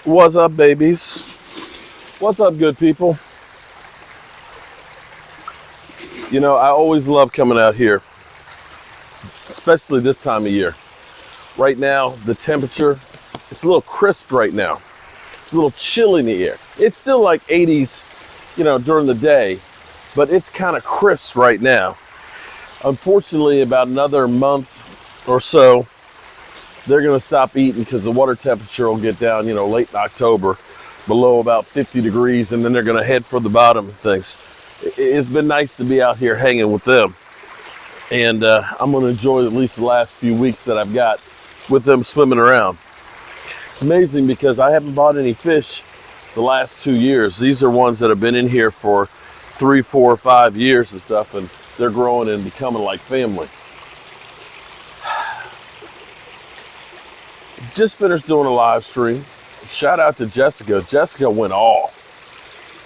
What's up, babies? What's up, good people? You know, I always love coming out here, especially this time of year. Right now, the temperature, it's a little crisp right now. It's a little chilly in the air. It's still like 80s, during the day, but it's kind of crisp right now. Unfortunately, about another month or so, they're going to stop eating because the water temperature will get down, late in October, below about 50 degrees, and then they're going to head for the bottom of things. It's been nice to be out here hanging with them, and I'm going to enjoy at least the last few weeks that I've got with them swimming around. It's amazing because I haven't bought any fish the last 2 years. These are ones that have been in here for 3, 4, 5 years and stuff, and they're growing and becoming like family. Just finished doing a live stream. Shout out to Jessica. Jessica went off.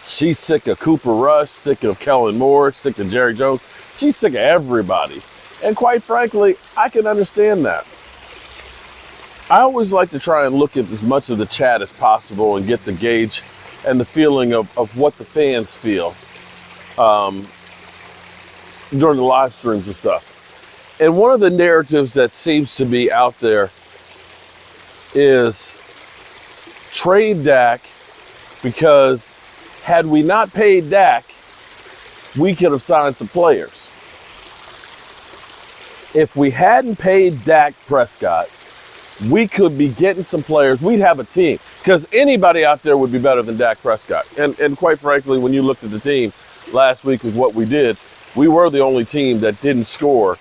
She's sick of Cooper Rush, sick of Kellen Moore, sick of Jerry Jones. She's sick of everybody. And quite frankly, I can understand that. I always like to try and look at as much of the chat as possible and get the gauge and the feeling of what the fans feel during the live streams and stuff. And one of the narratives that seems to be out there is trade Dak, because had we not paid Dak, we could have signed some players. If we hadn't paid Dak Prescott, we could be getting some players. We'd have a team, because anybody out there would be better than Dak Prescott. And quite frankly, when you looked at the team last week with what we did, we were the only team that didn't score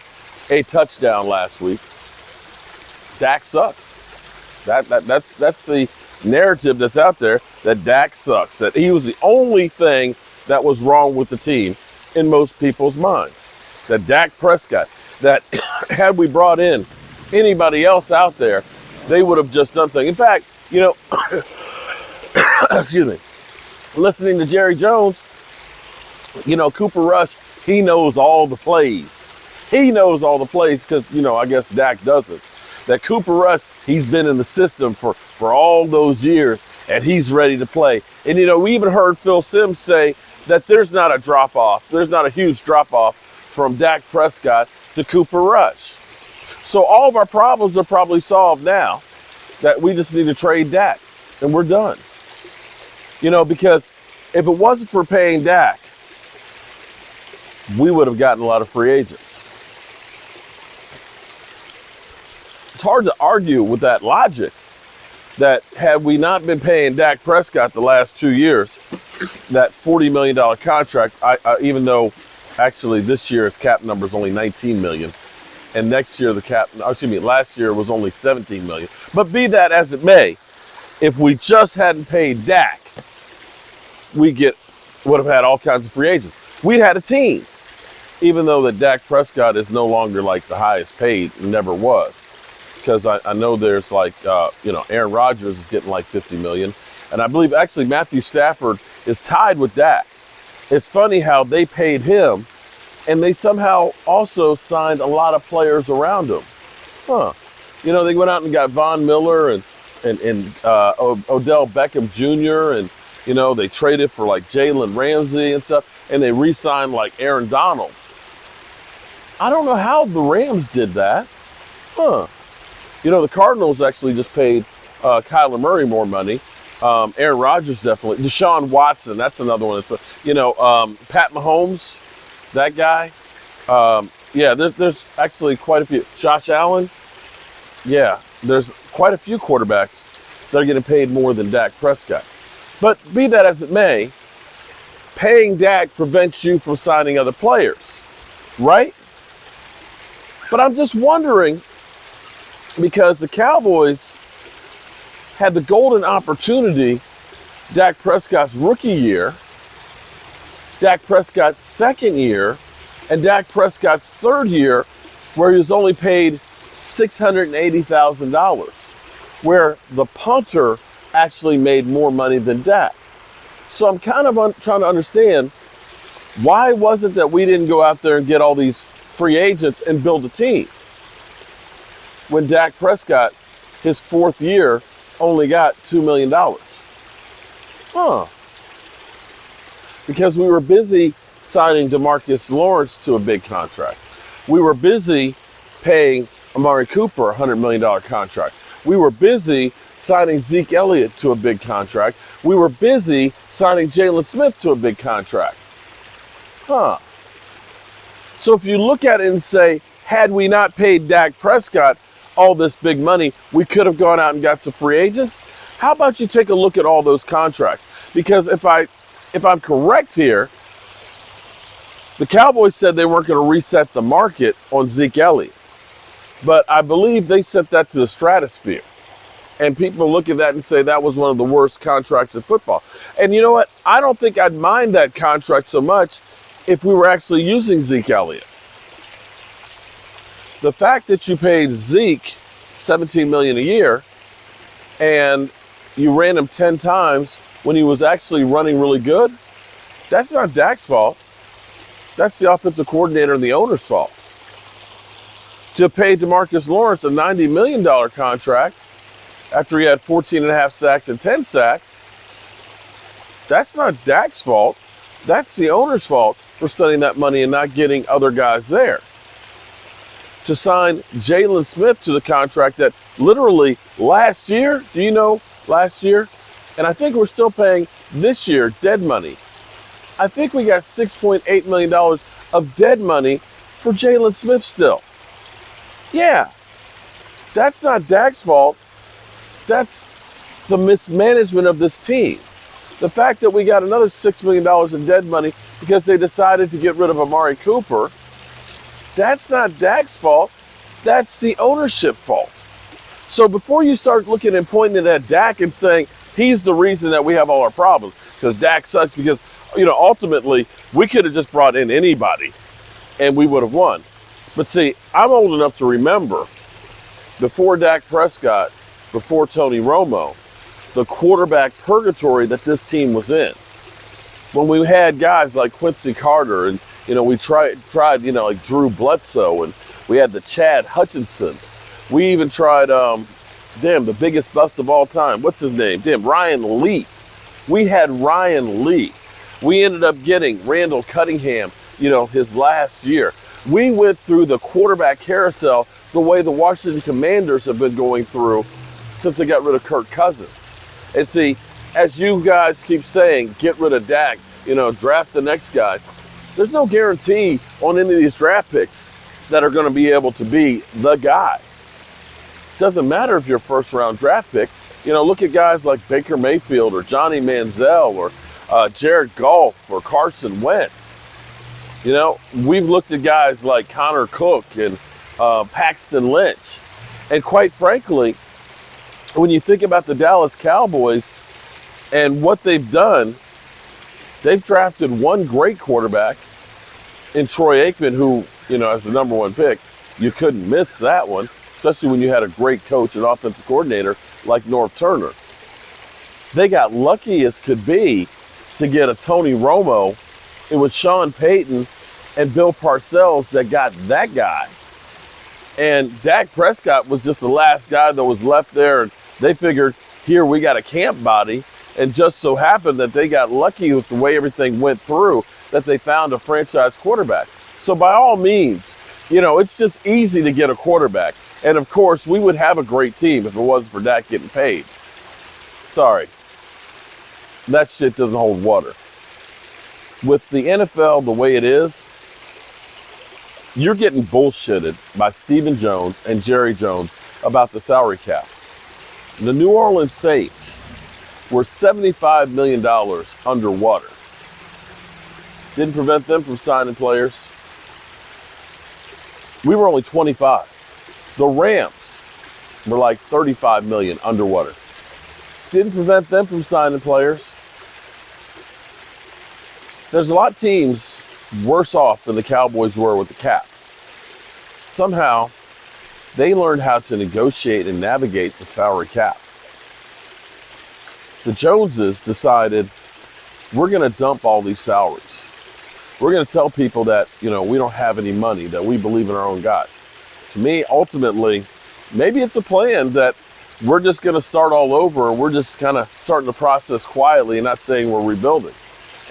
a touchdown last week. Dak sucks. That's the narrative that's out there, that Dak sucks, that he was the only thing that was wrong with the team in most people's minds. That Dak Prescott, that had we brought in anybody else out there, they would have just done things. In fact, excuse me, listening to Jerry Jones, Cooper Rush, he knows all the plays. He knows all the plays because, I guess Dak doesn't. That Cooper Rush, he's been in the system for all those years, and he's ready to play. And, we even heard Phil Simms say that there's not a drop-off. There's not a huge drop-off from Dak Prescott to Cooper Rush. So all of our problems are probably solved now, that we just need to trade Dak, and we're done. Because if it wasn't for paying Dak, we would have gotten a lot of free agents. It's hard to argue with that logic, that had we not been paying Dak Prescott the last 2 years, that $40 million contract, even though actually this year's cap number is only $19 million, and next year last year was only $17 million. But be that as it may, if we just hadn't paid Dak, would have had all kinds of free agents. We'd had a team, even though that Dak Prescott is no longer like the highest paid, never was. Because I know there's Aaron Rodgers is getting like $50 million. And I believe actually Matthew Stafford is tied with Dak. It's funny how they paid him, and they somehow also signed a lot of players around him. They went out and got Von Miller and Odell Beckham Jr. and, they traded for like Jalen Ramsey and stuff, and they re-signed like Aaron Donald. I don't know how the Rams did that. The Cardinals actually just paid Kyler Murray more money. Aaron Rodgers definitely. Deshaun Watson, that's another one. Pat Mahomes, that guy. There's actually quite a few. Josh Allen. Yeah, there's quite a few quarterbacks that are getting paid more than Dak Prescott. But be that as it may, paying Dak prevents you from signing other players, right? But I'm just wondering, because the Cowboys had the golden opportunity, Dak Prescott's rookie year, Dak Prescott's second year, and Dak Prescott's third year, where he was only paid $680,000, where the punter actually made more money than Dak. So I'm kind of trying to understand, why was it that we didn't go out there and get all these free agents and build a team, when Dak Prescott, his fourth year, only got $2 million? Huh. Because we were busy signing DeMarcus Lawrence to a big contract. We were busy paying Amari Cooper a $100 million contract. We were busy signing Zeke Elliott to a big contract. We were busy signing Jalen Smith to a big contract. Huh. So if you look at it and say, had we not paid Dak Prescott all this big money, we could have gone out and got some free agents. How about you take a look at all those contracts? Because if I'm correct here, the Cowboys said they weren't going to reset the market on Zeke Elliott. But I believe they set that to the stratosphere. And people look at that and say that was one of the worst contracts in football. And you know what? I don't think I'd mind that contract so much if we were actually using Zeke Elliott. The fact that you paid Zeke $17 million a year and you ran him 10 times when he was actually running really good, that's not Dak's fault. That's the offensive coordinator and the owner's fault. To pay DeMarcus Lawrence a $90 million contract after he had 14.5 sacks and 10 sacks, that's not Dak's fault. That's the owner's fault for spending that money and not getting other guys there. To sign Jalen Smith to the contract that literally last year, do you know last year? And I think we're still paying this year dead money. I think we got $6.8 million of dead money for Jalen Smith still. Yeah, that's not Dak's fault. That's the mismanagement of this team. The fact that we got another $6 million in dead money because they decided to get rid of Amari Cooper, that's not Dak's fault. That's the ownership fault. So before you start looking and pointing at Dak and saying he's the reason that we have all our problems, because Dak sucks, because ultimately we could have just brought in anybody and we would have won. But see, I'm old enough to remember before Dak Prescott, before Tony Romo, the quarterback purgatory that this team was in. When we had guys like Quincy Carter and, we tried, like Drew Bledsoe, and we had the Chad Hutchinson. We even tried, the biggest bust of all time. What's his name? Ryan Lee. We had Ryan Lee. We ended up getting Randall Cunningham, his last year. We went through the quarterback carousel the way the Washington Commanders have been going through since they got rid of Kirk Cousins. And see, as you guys keep saying, get rid of Dak, draft the next guy. There's no guarantee on any of these draft picks that are going to be able to be the guy. Doesn't matter if you're a first-round draft pick. Look at guys like Baker Mayfield or Johnny Manziel or Jared Goff or Carson Wentz. We've looked at guys like Connor Cook and Paxton Lynch. And quite frankly, when you think about the Dallas Cowboys and what they've done, they've drafted one great quarterback in Troy Aikman, who, as the number one pick, you couldn't miss that one, especially when you had a great coach and offensive coordinator like Norv Turner. They got lucky as could be to get a Tony Romo. It was Sean Payton and Bill Parcells that got that guy. And Dak Prescott was just the last guy that was left there. And they figured, here we got a camp body. And just so happened that they got lucky with the way everything went through, that they found a franchise quarterback. So by all means, it's just easy to get a quarterback. And of course, we would have a great team if it wasn't for Dak getting paid. Sorry. That shit doesn't hold water. With the NFL the way it is, you're getting bullshitted by Stephen Jones and Jerry Jones about the salary cap. The New Orleans Saints were $75 million underwater. Didn't prevent them from signing players. We were only 25. The Rams were like 35 million underwater. Didn't prevent them from signing players. There's a lot of teams worse off than the Cowboys were with the cap. Somehow, they learned how to negotiate and navigate the salary cap. The Joneses decided, we're going to dump all these salaries. We're going to tell people that, we don't have any money, that we believe in our own guys. To me, ultimately, maybe it's a plan that we're just going to start all over, and we're just kind of starting the process quietly and not saying we're rebuilding.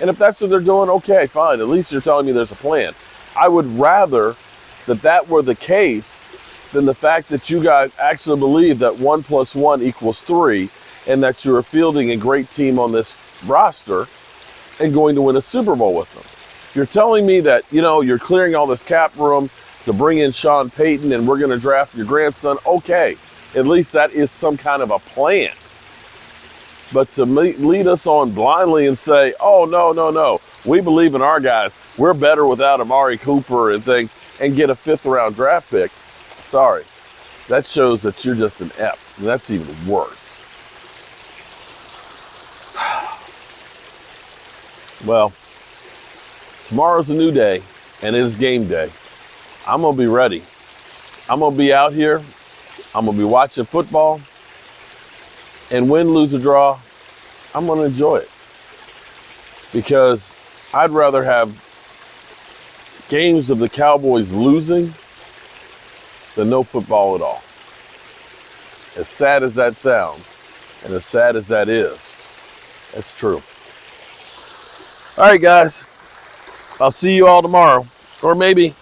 And if that's what they're doing, okay, fine. At least you're telling me there's a plan. I would rather that were the case than the fact that you guys actually believe that 1 + 1 = 3 and that you're fielding a great team on this roster and going to win a Super Bowl with them. You're telling me that, you're clearing all this cap room to bring in Sean Payton and we're going to draft your grandson. Okay, at least that is some kind of a plan. But to lead us on blindly and say, oh, no, we believe in our guys. We're better without Amari Cooper and things, and get a 5th-round draft pick. Sorry. That shows that you're just an F. And that's even worse. Well, tomorrow's a new day, and it is game day. I'm going to be ready. I'm going to be out here. I'm going to be watching football. And win, lose, or draw, I'm going to enjoy it. Because I'd rather have games of the Cowboys losing than no football at all. As sad as that sounds, and as sad as that is, that's true. All right, guys. I'll see you all tomorrow. Or maybe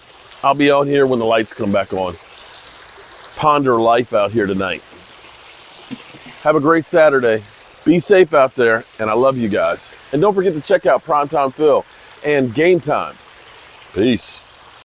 I'll be out here when the lights come back on. Ponder life out here tonight. Have a great Saturday. Be safe out there, and I love you guys. And don't forget to check out Primetime Phil and Game Time. Peace.